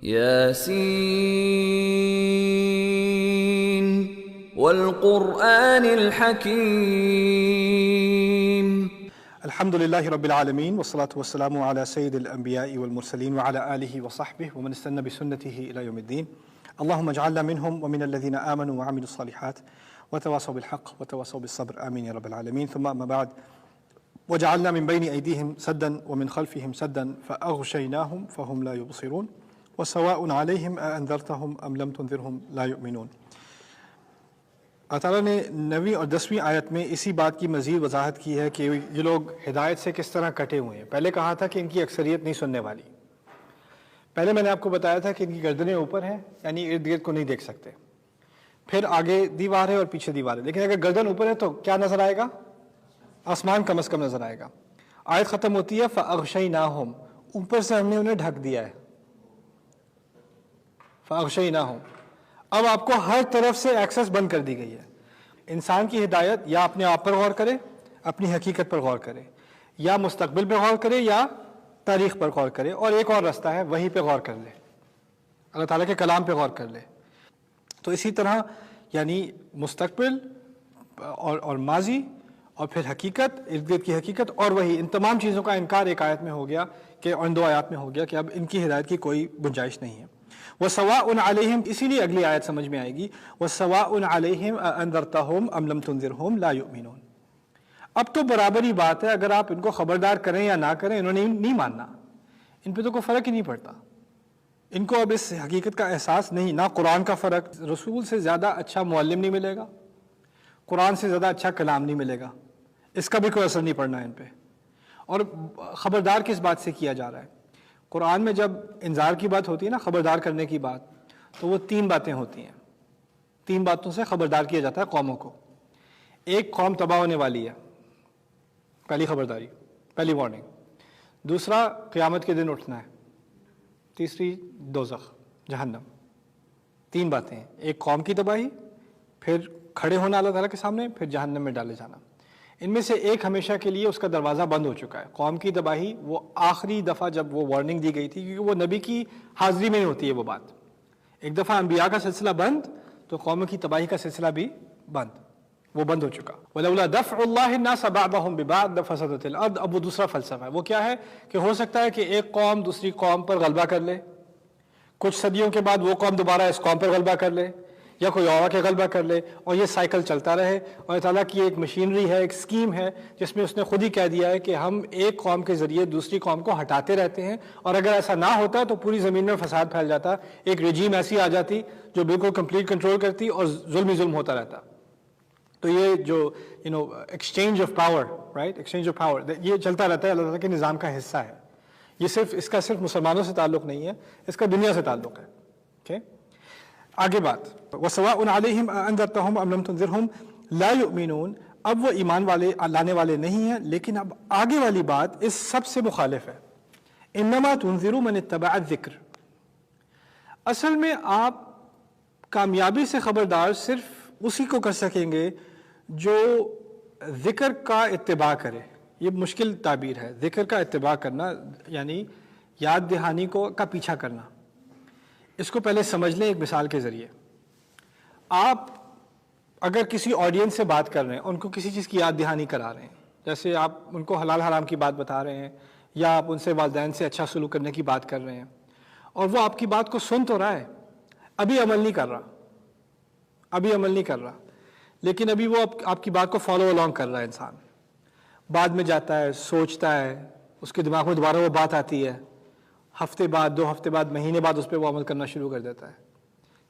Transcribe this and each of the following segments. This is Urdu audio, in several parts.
ياسين والقرآن الحكيم. الحمد لله رب العالمين والصلاة والسلام على سيد الأنبياء والمرسلين وعلى آله وصحبه ومن استنى بسنته إلى يوم الدين. اللهم اجعلنا منهم ومن الذين آمنوا وعملوا الصالحات وتواصوا بالحق وتواصوا بالصبر آمين يا رب العالمين. ثم أما بعد، وجعلنا من بين أيديهم سدا ومن خلفهم سدا فأغشيناهم فهم لا يبصرون وسواء عليهم أأنذرتهم أم لم تنذرهم لا يؤمنون. اللہ تعالیٰ نے 9ویں اور 10ویں آیت میں اسی بات کی مزید وضاحت کی ہے کہ یہ لوگ ہدایت سے کس طرح کٹے ہوئے ہیں. پہلے کہا تھا کہ ان کی اکثریت نہیں سننے والی. پہلے میں نے آپ کو بتایا تھا کہ ان کی گردنیں اوپر ہیں، یعنی ارد گرد کو نہیں دیکھ سکتے. پھر آگے دیوار ہے اور پیچھے دیوار ہے، لیکن اگر گردن اوپر ہے تو کیا نظر آئے گا؟ آسمان کم از کم نظر آئے گا. آیت ختم ہوتی ہے فَأَغْشَيْنَاهُمْ، اوپر سے ہم نے انہیں ڈھک دیا ہے. فَأَغْشَيْنَاهُمْ، اب آپ کو ہر طرف سے ایکسس بند کر دی گئی ہے. انسان کی ہدایت یا اپنے آپ پر غور کرے، اپنی حقیقت پر غور کرے، یا مستقبل پہ غور کرے، یا تاریخ پر غور کرے، اور ایک اور رستہ ہے وہی پہ غور کر لے، اللہ تعالیٰ کے کلام پہ غور کر لے. تو اسی طرح یعنی مستقبل اور ماضی اور پھر حقیقت، ارد گرد کی حقیقت اور وہی، ان تمام چیزوں کا انکار ایک آیت میں ہو گیا کہ ان 2 آیات میں ہو گیا کہ اب ان کی ہدایت کی کوئی گنجائش نہیں ہے. وَسَوَاءٌ عَلَيْهِمْ، اسی لیے اگلی آیت سمجھ میں آئے گی وَسَوَاءٌ عَلَيْهِمْ أَأَنذَرْتَهُمْ أَمْ لَمْ تُنذِرْهُمْ لَا يُؤْمِنُونَ. اب تو برابر ہی بات ہے، اگر آپ ان کو خبردار کریں یا نہ کریں، انہوں نے نہیں ماننا. ان پہ تو کوئی فرق ہی نہیں پڑتا. ان کو اب اس حقیقت کا احساس نہیں، نہ قرآن کا فرق. رسول سے زیادہ اچھا معلم نہیں ملے گا، قرآن سے زیادہ اچھا کلام نہیں ملے گا، اس کا بھی کوئی اثر نہیں پڑنا ان پہ. اور خبردار کس بات سے کیا جا رہا ہے؟ قرآن میں جب انذار کی بات ہوتی ہے نا، خبردار کرنے کی بات، تو وہ 3 باتیں ہوتی ہیں. 3 باتوں سے خبردار کیا جاتا ہے قوموں کو. ایک، قوم تباہ ہونے والی ہے، پہلی خبرداری، پہلی وارننگ. دوسرا، قیامت کے دن اٹھنا ہے. تیسری، دوزخ، جہنم. 3 باتیں ہیں. ایک قوم کی تباہی، پھر کھڑے ہونا اللہ تعالیٰ کے سامنے، پھر جہنم میں ڈالے جانا. ان میں سے ایک ہمیشہ کے لیے اس کا دروازہ بند ہو چکا ہے. قوم کی تباہی وہ آخری دفعہ جب وہ وارننگ دی گئی تھی، کیونکہ وہ نبی کی حاضری میں ہوتی ہے وہ بات. ایک دفعہ انبیاء کا سلسلہ بند تو قوم کی تباہی کا سلسلہ بھی بند، وہ بند ہو چکا. وَلَوْلَا دَفْعُ اللَّهِ النَّاسَ بَعْضَهُمْ بِبَعْضٍ لَفَسَدَتِ الْأَرْضُ. اب وہ دوسرا فلسفہ ہے. وہ کیا ہے کہ ہو سکتا ہے کہ ایک قوم دوسری قوم پر غلبہ کر لے، کچھ صدیوں کے بعد وہ قوم دوبارہ اس قوم پر غلبہ کر لے، یا کوئی اور کے غلبہ کر لے، اور یہ سائیکل چلتا رہے. اور اللہ تعالیٰ کی ایک مشینری ہے، ایک سکیم ہے، جس میں اس نے خود ہی کہہ دیا ہے کہ ہم ایک قوم کے ذریعے دوسری قوم کو ہٹاتے رہتے ہیں، اور اگر ایسا نہ ہوتا تو پوری زمین میں فساد پھیل جاتا، ایک رجیم ایسی آ جاتی جو بالکل کمپلیٹ کنٹرول کرتی اور ظلم ہی ظلم ہوتا رہتا. تو یہ جو exchange of power, right, exchange of power, یہ چلتا رہتا ہے، اللہ تعالیٰ کے نظام کا حصہ ہے. یہ اس کا صرف مسلمانوں سے تعلق نہیں ہے، اس کا دنیا سے تعلق ہے. ٹھیک، آگے بات. وَسَوَاءٌ عَلَيْهِمْ أَأَنذَرْتَهُمْ أَمْ لَمْ تُنذِرْهُمْ لَا يُؤْمِنُونَ. اب وہ ایمان لانے والے نہیں ہیں، لیکن اب آگے والی بات اس سب سے مخالف ہے. إِنَّمَا تُنذِرُ مَنِ اتَّبَعَ الذِّكْرَ. اصل میں آپ کامیابی سے خبردار صرف اسی کو کر سکیں گے جو ذکر کا اتباع کرے. یہ مشکل تعبیر ہے، ذکر کا اتباع کرنا یعنی یاد دہانی کا پیچھا کرنا. اس کو پہلے سمجھ لیں ایک مثال کے ذریعے. آپ اگر کسی آڈینس سے بات کر رہے ہیں، ان کو کسی چیز کی یاد دہانی کرا رہے ہیں، جیسے آپ ان کو حلال حرام کی بات بتا رہے ہیں، یا آپ ان سے والدین سے اچھا سلوک کرنے کی بات کر رہے ہیں، اور وہ آپ کی بات کو سن تو رہا ہے، ابھی عمل نہیں کر رہا، لیکن ابھی وہ آپ کی بات کو فالو along کر رہا ہے. انسان بعد میں جاتا ہے، سوچتا ہے، اس کے دماغ میں دوبارہ وہ بات آتی ہے، ہفتے بعد، 2 ہفتے بعد، مہینے بعد اس پہ وہ عمل کرنا شروع کر دیتا ہے.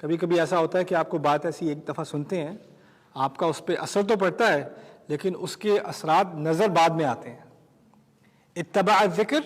کبھی کبھی ایسا ہوتا ہے کہ آپ کو بات ایسی ایک دفعہ سنتے ہیں، آپ کا اس پہ اثر تو پڑتا ہے، لیکن اس کے اثرات نظر بعد میں آتے ہیں. اتباع الذکر،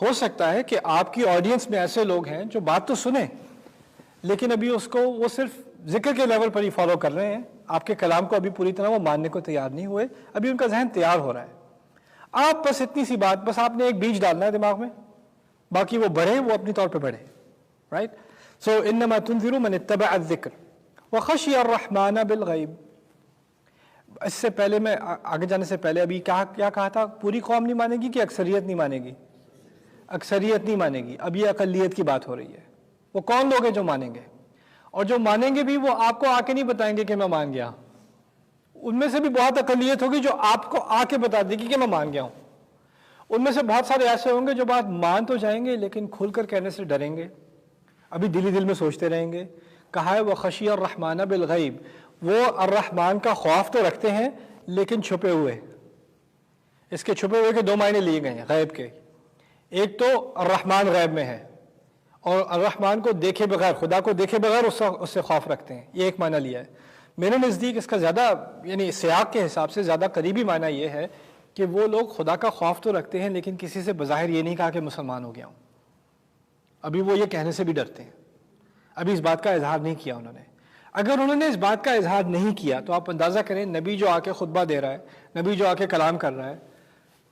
ہو سکتا ہے کہ آپ کی آڈینس میں ایسے لوگ ہیں جو بات تو سنیں، لیکن ابھی اس کو وہ صرف ذکر کے لیول پر ہی فالو کر رہے ہیں. آپ کے کلام کو ابھی پوری طرح وہ ماننے کو تیار نہیں ہوئے، ابھی ان کا ذہن تیار ہو رہا ہے. آپ بس اتنی سی بات، بس آپ نے ایک بیج ڈالنا ہے دماغ میں، باقی وہ بڑھے، وہ اپنی طور پہ بڑھے. رائٹ. سو انما تنذر من اتبع الذکر وخشی الرحمن بالغیب. اس سے پہلے میں آگے جانے سے پہلے ابھی کیا کہا تھا؟ پوری قوم نہیں مانے گی کہ اکثریت نہیں مانے گی؟ اکثریت نہیں مانے گی. اب یہ اقلیت کی بات ہو رہی ہے. وہ کون لوگ ہیں جو مانیں گے؟ اور جو مانیں گے بھی وہ آپ کو آ کے نہیں بتائیں گے کہ میں مان گیا. ان میں سے بھی بہت اقلیت ہوگی جو آپ کو آ کے بتا دے گی کہ میں مان گیا ہوں. ان میں سے بہت سارے ایسے ہوں گے جو بات مان تو جائیں گے لیکن کھل کر کہنے سے ڈریں گے, ابھی دل ہی دل میں سوچتے رہیں گے. کہا ہے وہ خشی الرحمن بالغیب, وہ الرحمن کا خوف تو رکھتے ہیں لیکن چھپے ہوئے. اس کے چھپے ہوئے کے دو معنی لیے گئے ہیں غیب کے. ایک تو الرحمن غیب میں ہے, اور الرحمن کو دیکھے بغیر, خدا کو دیکھے بغیر اس سے خوف رکھتے ہیں, یہ ایک معنی لیا ہے. میرے نزدیک اس کا زیادہ یعنی سیاق کے حساب سے زیادہ قریبی معنی یہ ہے کہ وہ لوگ خدا کا خوف تو رکھتے ہیں لیکن کسی سے بظاہر یہ نہیں کہا کہ مسلمان ہو گیا ہوں. ابھی وہ یہ کہنے سے بھی ڈرتے ہیں, ابھی اس بات کا اظہار نہیں کیا انہوں نے. اگر انہوں نے اس بات کا اظہار نہیں کیا تو آپ اندازہ کریں نبی جو آ کے خطبہ دے رہا ہے, نبی جو آ کے کلام کر رہا ہے,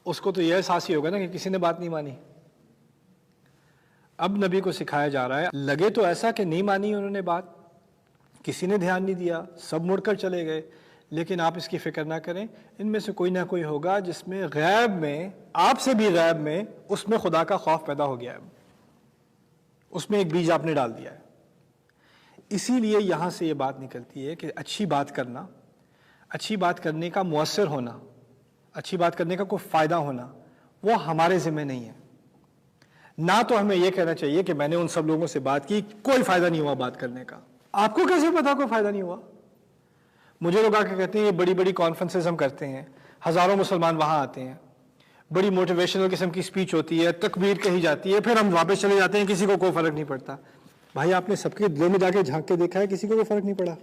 اس کو تو یہ احساس ہی ہوگا نا کہ کسی نے بات نہیں مانی. اب نبی کو سکھایا جا رہا ہے, لگے تو ایسا کہ نہیں مانی انہوں نے بات, کسی نے دھیان نہیں دیا, سب مڑ کر چلے گئے, لیکن آپ اس کی فکر نہ کریں, ان میں سے کوئی نہ کوئی ہوگا جس میں غیب میں, آپ سے بھی غیب میں, اس میں خدا کا خوف پیدا ہو گیا ہے, اس میں ایک بیج آپ نے ڈال دیا ہے. اسی لیے یہاں سے یہ بات نکلتی ہے کہ اچھی بات کرنا, اچھی بات کرنے کا مؤثر ہونا, اچھی بات کرنے کا کوئی فائدہ ہونا, وہ ہمارے ذمہ نہیں ہے. نہ تو ہمیں یہ کہنا چاہیے کہ میں نے ان سب لوگوں سے بات کی, کوئی فائدہ نہیں ہوا بات کرنے کا. آپ کو کیسے پتا کوئی فائدہ نہیں ہوا؟ مجھے لوگ آ کے کہتے ہیں یہ بڑی بڑی کانفرنسز ہم کرتے ہیں, ہزاروں مسلمان وہاں آتے ہیں, بڑی موٹیویشنل قسم کی سپیچ ہوتی ہے, تکبیر کہی جاتی ہے, پھر ہم واپس چلے جاتے ہیں, کسی کو کوئی فرق نہیں پڑتا. بھائی آپ نے سب کے دلوں میں جا کے جھانک کے دیکھا ہے, کسی کو کوئی فرق نہیں پڑا.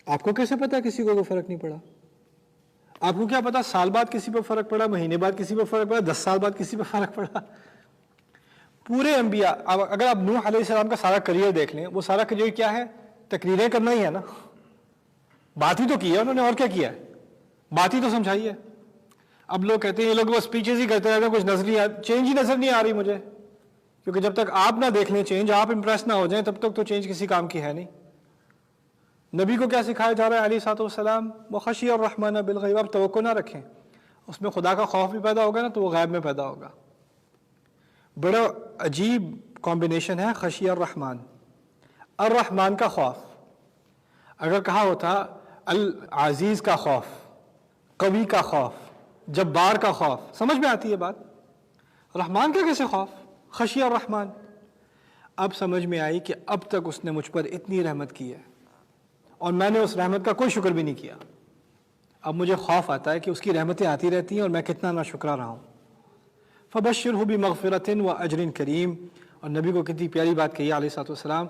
آپ کو کیسے پتا کسی کو کوئی فرق نہیں پڑا؟ آپ کو کیا پتا سال بعد کسی پہ فرق پڑا, مہینے بعد کسی پہ فرق پڑا, 10 سال بعد کسی پہ فرق پڑا؟ پورے انبیاء, اگر آپ نوح علیہ السلام کا سارا کریئر دیکھ لیں, وہ سارا کریئر کیا ہے؟ تقریریں کرنا ہی ہے نا. بات ہی تو کی ہے انہوں نے, اور کیا کیا ہے؟ بات ہی تو سمجھائی ہے. اب لوگ کہتے ہیں یہ لوگ بس اسپیچز ہی کرتے رہتے ہیں, کچھ نظر نہیں آ, چینج ہی نظر نہیں آ رہی مجھے, کیونکہ جب تک آپ نہ دیکھ لیں چینج, آپ امپریس نہ ہو جائیں, تب تک تو چینج کسی کام کی ہے نہیں. نبی کو کیا سکھایا جا رہا ہے علیہ الصلوۃ والسلام؟ وخشی الرحمن بالغیب, آپ توقع نہ رکھیں, اس میں خدا کا خوف بھی پیدا ہوگا نا, تو وہ غیب میں پیدا ہوگا. بڑا عجیب کمبینیشن ہے خشی الرحمن, الرحمن کا خوف. اگر کہا ہوتا العزیز کا خوف, قوی کا خوف, جبار کا خوف, سمجھ میں آتی ہے بات. رحمان کا کیسے خوف؟ خشی الرحمن. اب سمجھ میں آئی کہ اب تک اس نے مجھ پر اتنی رحمت کی ہے اور میں نے اس رحمت کا کوئی شکر بھی نہیں کیا. اب مجھے خوف آتا ہے کہ اس کی رحمتیں آتی رہتی ہیں اور میں کتنا ناشکرا رہا ہوں. فبشرہ بمغفرۃ واجر کریم. اور نبی کو کتنی پیاری بات کہی علیہ الصلوۃ والسلام,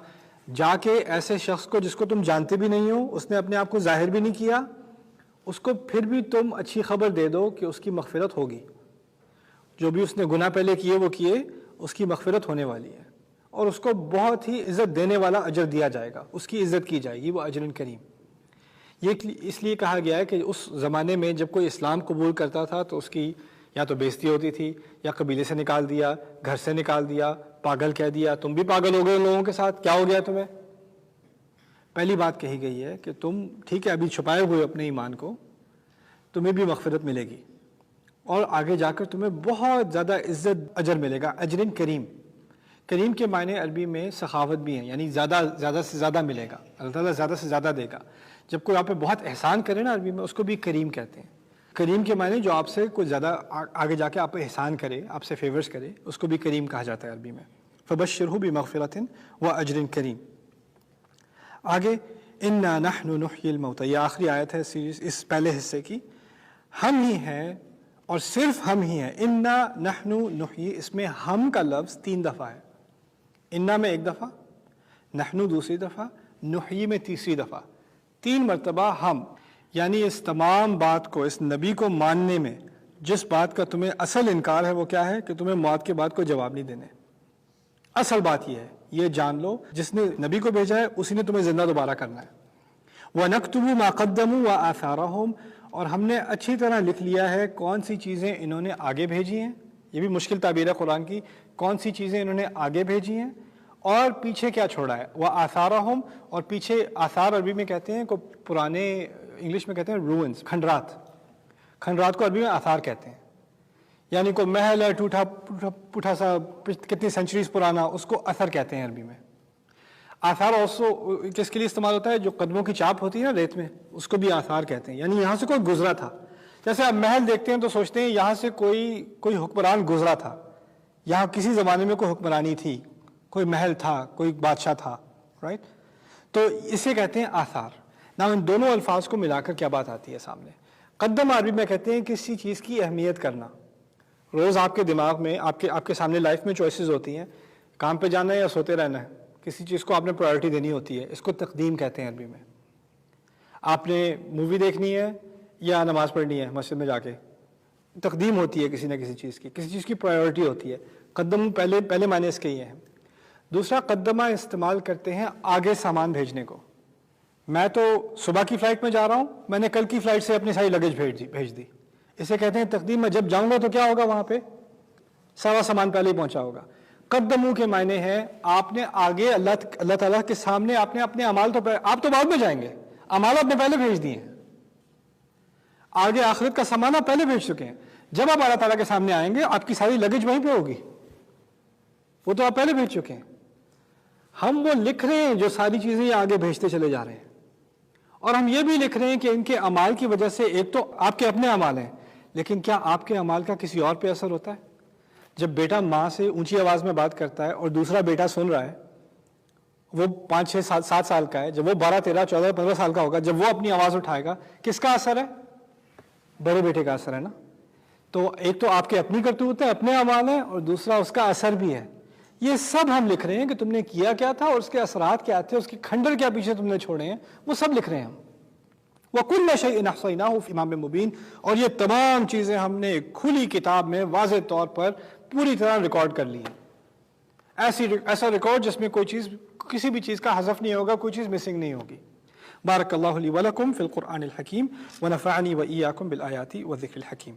جا کے ایسے شخص کو جس کو تم جانتے بھی نہیں ہو, اس نے اپنے آپ کو ظاہر بھی نہیں کیا, اس کو پھر بھی تم اچھی خبر دے دو کہ اس کی مغفرت ہوگی. جو بھی اس نے گناہ پہلے کیے وہ کیے, اس کی مغفرت ہونے والی ہے, اور اس کو بہت ہی عزت دینے والا اجر دیا جائے گا, اس کی عزت کی جائے گی, وہ اجر کریم. یہ اس لیے کہا گیا ہے کہ اس زمانے میں جب کوئی اسلام قبول کرتا تھا تو اس کی یا تو بےزتی ہوتی تھی, یا قبیلے سے نکال دیا, گھر سے نکال دیا, پاگل کہہ دیا, تم بھی پاگل ہو گئے ان لوگوں کے ساتھ, کیا ہو گیا تمہیں. پہلی بات کہی گئی ہے کہ تم ٹھیک ہے ابھی چھپائے ہوئے اپنے ایمان کو, تمہیں بھی مغفرت ملے گی, اور آگے جا کر تمہیں بہت زیادہ عزت اجر ملے گا. اجر کریم, کریم کے معنی عربی میں سخاوت بھی ہیں, یعنی زیادہ سے زیادہ ملے گا, اللہ تعالیٰ زیادہ سے زیادہ دے گا. جب کوئی آپ پہ بہت احسان کرے نا عربی میں, اس کو بھی کریم کہتے ہیں. کریم کے معنی جو آپ سے کوئی زیادہ آگے جا کے آپ پہ احسان کرے, آپ سے فیورز کرے, اس کو بھی کریم کہا جاتا ہے عربی میں. فبشرہ بمغفرۃ واجر کریم. آگے انا نحن نحیی الموتى, یہ آخری آیت ہے اس پہلے حصے کی. ہم ہی ہیں اور صرف ہم ہی ہیں. انا نحن نحیی, اس میں ہم کا لفظ 3 دفعہ ہے. انا میں 1 دفعہ, نحن دوسری دفعہ, نحیی میں تیسری دفعہ, 3 مرتبہ ہم. یعنی اس تمام بات کو, اس نبی کو ماننے میں جس بات کا تمہیں اصل انکار ہے وہ کیا ہے کہ تمہیں موت کے بعد کوئی جواب نہیں دینے. اصل بات یہ ہے, یہ جان لو جس نے نبی کو بھیجا ہے اسی نے تمہیں زندہ دوبارہ کرنا ہے. وَنَكْتُبُ مَا قَدَّمُوا وَآثَارَهُمْ, اور ہم نے اچھی طرح لکھ لیا ہے کون سی چیزیں انہوں نے آگے بھیجی ہیں. یہ بھی مشکل تعبیر ہے قرآن کی, کون سی چیزیں انہوں نے آگے بھیجی ہیں اور پیچھے کیا چھوڑا ہے. وَآثَارَهُمْ, اور پیچھے آثار عربی میں کہتے ہیں کو پرانے انگلش میں کہتے ہیں روئنز, کھنڈرات. کھنڈرات کو عربی میں آثار کہتے ہیں. یعنی کوئی محل ہے ٹوٹا پوٹھا سا کتنی سینچریز پرانا، اس کو اثر کہتے ہیں عربی میں. آثار آلسو کس کے لیے استعمال ہوتا ہے؟ جو قدموں کی چاپ ہوتی ہے نا ریت میں، اس کو بھی آثار کہتے ہیں. یعنی یہاں سے کوئی گزرا تھا. جیسے آپ محل دیکھتے ہیں تو سوچتے ہیں یہاں سے کوئی حکمران گزرا تھا، یہاں کسی زمانے میں کوئی حکمرانی تھی، کوئی محل تھا، کوئی بادشاہ تھا، رائٹ؟ تو اسے کہتے ہیں آثار. نا ان دونوں الفاظ کو ملا کر کیا بات آتی ہے سامنے؟ قدم عربی میں کہتے ہیں کسی چیز کی اہمیت کرنا. روز آپ کے دماغ میں آپ کے سامنے لائف میں چوائسیز ہوتی ہیں، کام پہ جانا ہے یا سوتے رہنا ہے. کسی چیز کو آپ نے پرائرٹی دینی ہوتی ہے، اس کو تقدیم کہتے ہیں عربی میں. آپ نے مووی دیکھنی ہے یا نماز پڑھنی ہے مسجد میں جا کے، تقدیم ہوتی ہے کسی نہ کسی چیز کی پرائرٹی ہوتی ہے. قدم پہلے معنی اس کے یہ ہیں. دوسرا قدمہ استعمال کرتے ہیں آگے سامان بھیجنے کو. میں تو صبح کی فلائٹ میں جا رہا ہوں، میں نے کل کی فلائٹ سے اپنی ساری لگیج بھیج دی. اسے کہتے ہیں تقدیم. میں جب جاؤں گا تو کیا ہوگا؟ وہاں پہ سارا سامان پہلے ہی پہنچا ہوگا. قدموں کے معنی ہے آپ نے آگے اللہ تعالیٰ کے سامنے آپ نے اپنے اعمال آپ تو بعد میں جائیں گے، اعمال آپ نے پہلے بھیج دیے ہیں. آگے آخرت کا سامان آپ پہلے بھیج چکے ہیں. جب آپ اللہ تعالیٰ کے سامنے آئیں گے آپ کی ساری لگیج وہیں پہ ہوگی، وہ تو آپ پہلے بھیج چکے ہیں. ہم وہ لکھ رہے ہیں جو ساری چیزیں یہ آگے بھیجتے چلے جا رہے ہیں، اور ہم یہ بھی لکھ رہے ہیں کہ ان کے اعمال کی وجہ سے ایک تو آپ کے اپنے اعمال ہیں، لیکن کیا آپ کے اعمال کا کسی اور پہ اثر ہوتا ہے؟ جب بیٹا ماں سے اونچی آواز میں بات کرتا ہے اور دوسرا بیٹا سن رہا ہے، وہ 5 6 7 سال کا ہے، جب وہ 12 13 14 15 سال کا ہوگا، جب وہ اپنی آواز اٹھائے گا، کس کا اثر ہے؟ بڑے بیٹے کا اثر ہے نا. تو ایک تو آپ کے اپنی کرتوت ہے، اپنے اعمال ہیں، اور دوسرا اس کا اثر بھی ہے. یہ سب ہم لکھ رہے ہیں کہ تم نے کیا کیا تھا اور اس کے اثرات کیا تھے، اس کے کھنڈر کیا پیچھے تم نے چھوڑے ہیں، وہ سب لکھ رہے ہیں ہم. وَكُلَّ شَيْءٍ أَحْصَيْنَاهُ فِي إِمَامٍ مُبِينٍ. اور یہ تمام چیزیں ہم نے کھلی کتاب میں واضح طور پر پوری طرح ریکارڈ کر لی ہے. ایسا ریکارڈ جس میں کسی بھی چیز کا حذف نہیں ہوگا، کوئی چیز مسنگ نہیں ہوگی. بارک اللہ لی ولکم فی القرآن الحکیم ونفعنی وإیاکم بالآیات والذکر الحکیم.